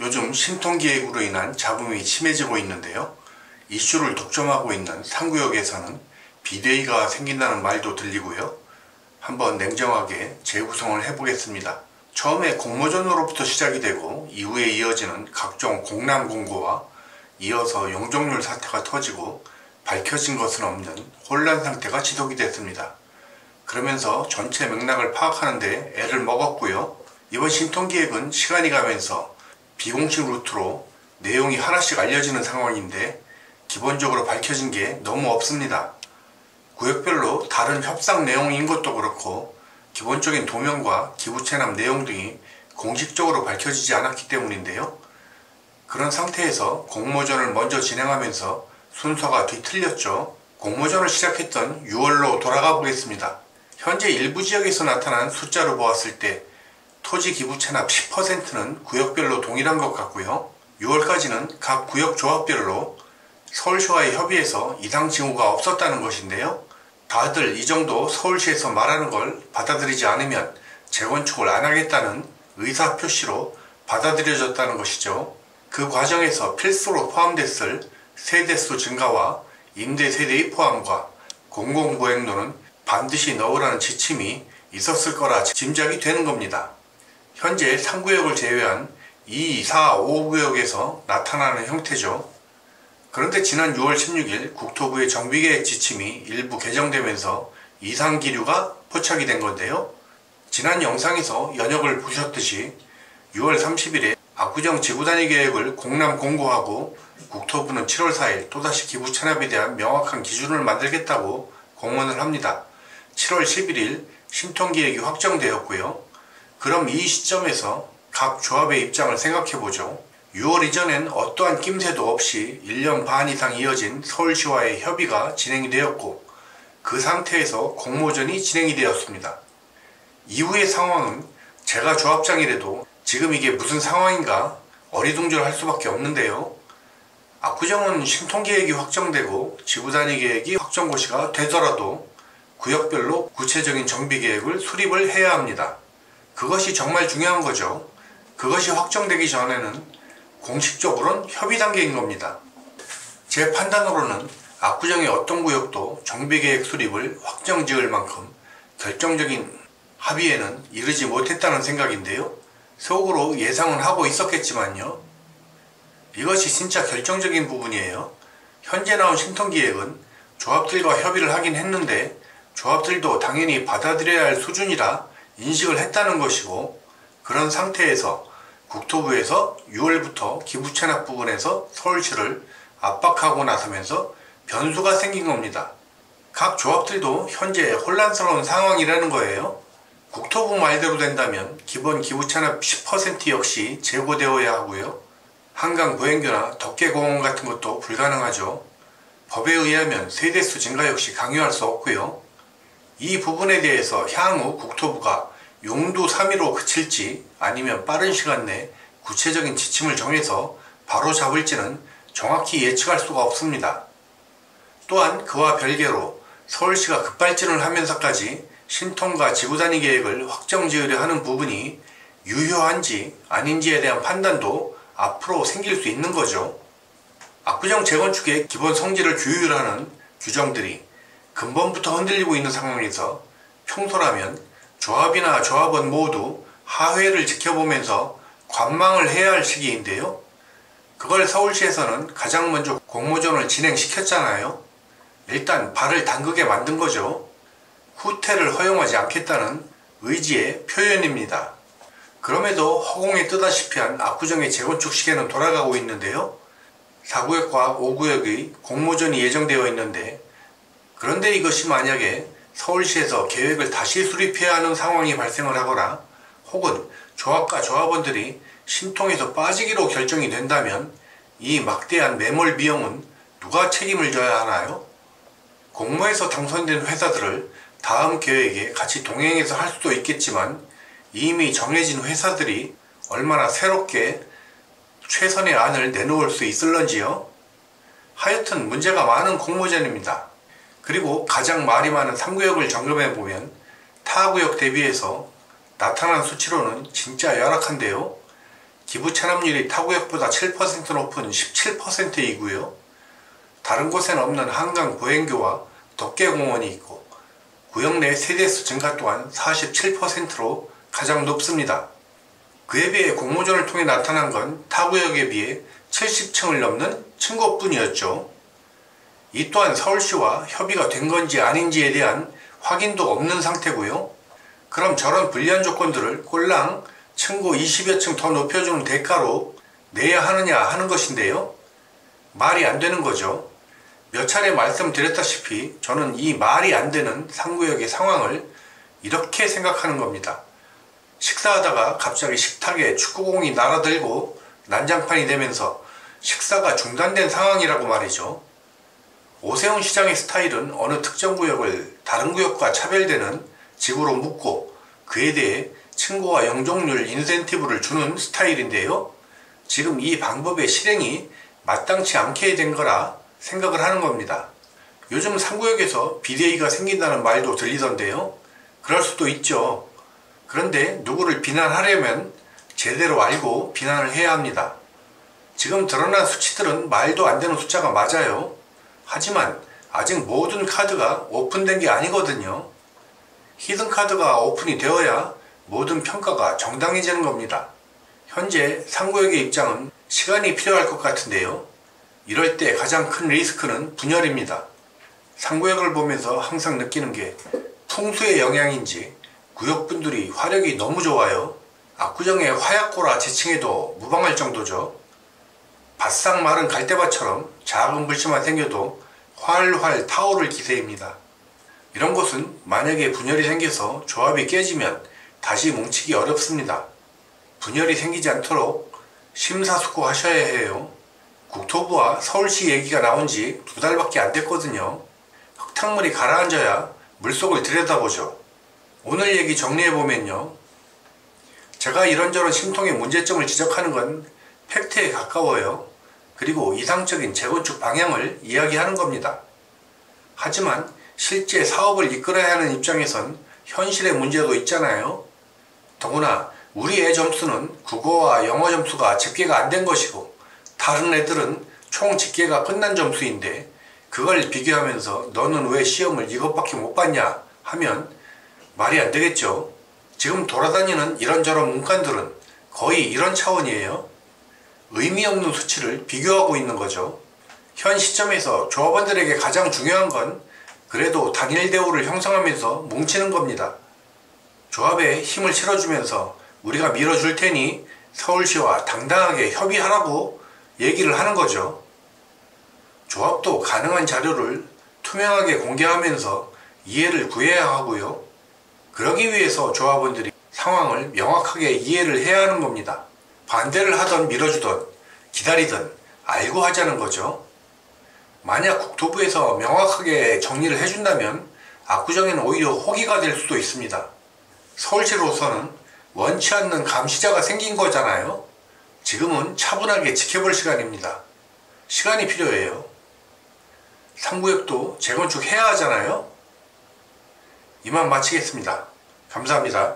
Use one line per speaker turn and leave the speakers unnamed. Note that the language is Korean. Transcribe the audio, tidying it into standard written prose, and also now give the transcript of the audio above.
요즘 신통기획으로 인한 잡음이 심해지고 있는데요. 이슈를 독점하고 있는 3구역에서는 비대위가 생긴다는 말도 들리고요. 한번 냉정하게 재구성을 해보겠습니다. 처음에 공모전으로부터 시작이 되고 이후에 이어지는 각종 공람 공고와 이어서 용적률 사태가 터지고 밝혀진 것은 없는 혼란 상태가 지속이 됐습니다. 그러면서 전체 맥락을 파악하는 데 애를 먹었고요. 이번 신통기획은 시간이 가면서 비공식 루트로 내용이 하나씩 알려지는 상황인데 기본적으로 밝혀진 게 너무 없습니다. 구역별로 다른 협상 내용인 것도 그렇고 기본적인 도면과 기부 체납 내용 등이 공식적으로 밝혀지지 않았기 때문인데요. 그런 상태에서 공모전을 먼저 진행하면서 순서가 뒤틀렸죠. 공모전을 시작했던 6월로 돌아가 보겠습니다. 현재 일부 지역에서 나타난 숫자로 보았을 때 토지 기부 체납 10%는 구역별로 동일한 것 같고요. 6월까지는 각 구역 조합별로 서울시와의 협의에서 이상 징후가 없었다는 것인데요. 다들 이 정도 서울시에서 말하는 걸 받아들이지 않으면 재건축을 안 하겠다는 의사표시로 받아들여졌다는 것이죠. 그 과정에서 필수로 포함됐을 세대수 증가와 임대 세대의 포함과 공공보행로는 반드시 넣으라는 지침이 있었을 거라 짐작이 되는 겁니다. 현재 3구역을 제외한 2, 4, 5구역에서 나타나는 형태죠. 그런데 지난 6월 16일 국토부의 정비계획 지침이 일부 개정되면서 이상 기류가 포착이 된 건데요. 지난 영상에서 연역을 보셨듯이 6월 30일에 압구정 지구단위 계획을 공람 공고하고 국토부는 7월 4일 또다시 기부 체납에 대한 명확한 기준을 만들겠다고 공언을 합니다. 7월 11일 신통기획이 확정되었고요. 그럼 이 시점에서 각 조합의 입장을 생각해보죠. 6월 이전엔 어떠한 낌새도 없이 1년 반 이상 이어진 서울시와의 협의가 진행이 되었고 그 상태에서 공모전이 진행이 되었습니다. 이후의 상황은 제가 조합장이라도 지금 이게 무슨 상황인가 어리둥절할 수밖에 없는데요. 압구정은 신통계획이 확정되고 지구단위 계획이 확정고시가 되더라도 구역별로 구체적인 정비계획을 수립을 해야 합니다. 그것이 정말 중요한 거죠. 그것이 확정되기 전에는 공식적으로는 협의 단계인 겁니다. 제 판단으로는 압구정의 어떤 구역도 정비계획 수립을 확정 지을 만큼 결정적인 합의에는 이르지 못했다는 생각인데요. 속으로 예상은 하고 있었겠지만요. 이것이 진짜 결정적인 부분이에요. 현재 나온 신통기획은 조합들과 협의를 하긴 했는데 조합들도 당연히 받아들여야 할 수준이라 인식을 했다는 것이고 그런 상태에서 국토부에서 6월부터 기부 체납 부분에서 서울시를 압박하고 나서면서 변수가 생긴 겁니다. 각 조합들도 현재 혼란스러운 상황이라는 거예요. 국토부 말대로 된다면 기본 기부 체납 10% 역시 재고되어야 하고요. 한강 보행교나 덕계공원 같은 것도 불가능하죠. 법에 의하면 세대수 증가 역시 강요할 수 없고요. 이 부분에 대해서 향후 국토부가 용도 3위로 그칠지 아니면 빠른 시간 내 구체적인 지침을 정해서 바로 잡을지는 정확히 예측할 수가 없습니다. 또한 그와 별개로 서울시가 급발진을 하면서까지 신통과 지구단위 계획을 확정지으려 하는 부분이 유효한지 아닌지에 대한 판단도 앞으로 생길 수 있는 거죠. 압구정 재건축의 기본 성질을 규율하는 규정들이 근본부터 흔들리고 있는 상황에서 평소라면 조합이나 조합원 모두 하회를 지켜보면서 관망을 해야 할 시기인데요. 그걸 서울시에서는 가장 먼저 공모전을 진행시켰잖아요. 일단 발을 담그게 만든 거죠. 후퇴를 허용하지 않겠다는 의지의 표현입니다. 그럼에도 허공에 뜨다시피 한 압구정의 재건축 시계는 돌아가고 있는데요. 4구역과 5구역의 공모전이 예정되어 있는데 그런데 이것이 만약에 서울시에서 계획을 다시 수립해야 하는 상황이 발생을 하거나 혹은 조합과 조합원들이 신통에서 빠지기로 결정이 된다면 이 막대한 매몰 비용은 누가 책임을 져야 하나요? 공모에서 당선된 회사들을 다음 계획에 같이 동행해서 할 수도 있겠지만 이미 정해진 회사들이 얼마나 새롭게 최선의 안을 내놓을 수 있을런지요? 하여튼 문제가 많은 공모전입니다. 그리고 가장 말이 많은 3구역을 점검해보면 타 구역 대비해서 나타난 수치로는 진짜 열악한데요. 기부 체납률이 타구역보다 7% 높은 17%이고요. 다른 곳에는 없는 한강 보행교와 덕계공원이 있고 구역 내 세대수 증가 또한 47%로 가장 높습니다. 그에 비해 공모전을 통해 나타난 건 타구역에 비해 70층을 넘는 층고뿐이었죠. 이 또한 서울시와 협의가 된 건지 아닌지에 대한 확인도 없는 상태고요. 그럼 저런 불리한 조건들을 꼴랑 층고 20여 층 더 높여주는 대가로 내야 하느냐 하는 것인데요. 말이 안 되는 거죠. 몇 차례 말씀드렸다시피 저는 이 말이 안 되는 상구역의 상황을 이렇게 생각하는 겁니다. 식사하다가 갑자기 식탁에 축구공이 날아들고 난장판이 되면서 식사가 중단된 상황이라고 말이죠. 오세훈 시장의 스타일은 어느 특정 구역을 다른 구역과 차별되는 지구로 묶고 그에 대해 층고와 영종률 인센티브를 주는 스타일인데요. 지금 이 방법의 실행이 마땅치 않게 된 거라 생각을 하는 겁니다. 요즘 상구역에서 비대위가 생긴다는 말도 들리던데요. 그럴 수도 있죠. 그런데 누구를 비난하려면 제대로 알고 비난을 해야 합니다. 지금 드러난 수치들은 말도 안 되는 숫자가 맞아요. 하지만 아직 모든 카드가 오픈된 게 아니거든요. 히든카드가 오픈이 되어야 모든 평가가 정당해지는 겁니다. 현재 상구역의 입장은 시간이 필요할 것 같은데요. 이럴 때 가장 큰 리스크는 분열입니다. 상구역을 보면서 항상 느끼는 게 풍수의 영향인지 구역분들이 화력이 너무 좋아요. 압구정의 화약고라 지칭해도 무방할 정도죠. 바싹 마른 갈대밭처럼 작은 불씨만 생겨도 활활 타오를 기세입니다. 이런 곳은 만약에 분열이 생겨서 조합이 깨지면 다시 뭉치기 어렵습니다. 분열이 생기지 않도록 심사숙고하셔야 해요. 국토부와 서울시 얘기가 나온 지 2달밖에 안 됐거든요. 흙탕물이 가라앉아야 물속을 들여다보죠. 오늘 얘기 정리해보면요. 제가 이런저런 심통의 문제점을 지적하는 건 팩트에 가까워요. 그리고 이상적인 재건축 방향을 이야기하는 겁니다. 하지만 실제 사업을 이끌어야 하는 입장에선 현실의 문제도 있잖아요. 더구나 우리 애 점수는 국어와 영어 점수가 집계가 안 된 것이고 다른 애들은 총 집계가 끝난 점수인데 그걸 비교하면서 너는 왜 시험을 이것밖에 못 봤냐 하면 말이 안 되겠죠. 지금 돌아다니는 이런저런 문간들은 거의 이런 차원이에요. 의미 없는 수치를 비교하고 있는 거죠. 현 시점에서 조합원들에게 가장 중요한 건 그래도 단일 대우를 형성하면서 뭉치는 겁니다. 조합에 힘을 실어주면서 우리가 밀어줄 테니 서울시와 당당하게 협의하라고 얘기를 하는 거죠. 조합도 가능한 자료를 투명하게 공개하면서 이해를 구해야 하고요. 그러기 위해서 조합원들이 상황을 명확하게 이해를 해야 하는 겁니다. 반대를 하던 밀어주던 기다리던 알고 하자는 거죠. 만약 국토부에서 명확하게 정리를 해준다면 압구정에는 오히려 호기가 될 수도 있습니다. 서울시로서는 원치 않는 감시자가 생긴 거잖아요. 지금은 차분하게 지켜볼 시간입니다. 시간이 필요해요. 상구역도 재건축해야 하잖아요. 이만 마치겠습니다. 감사합니다.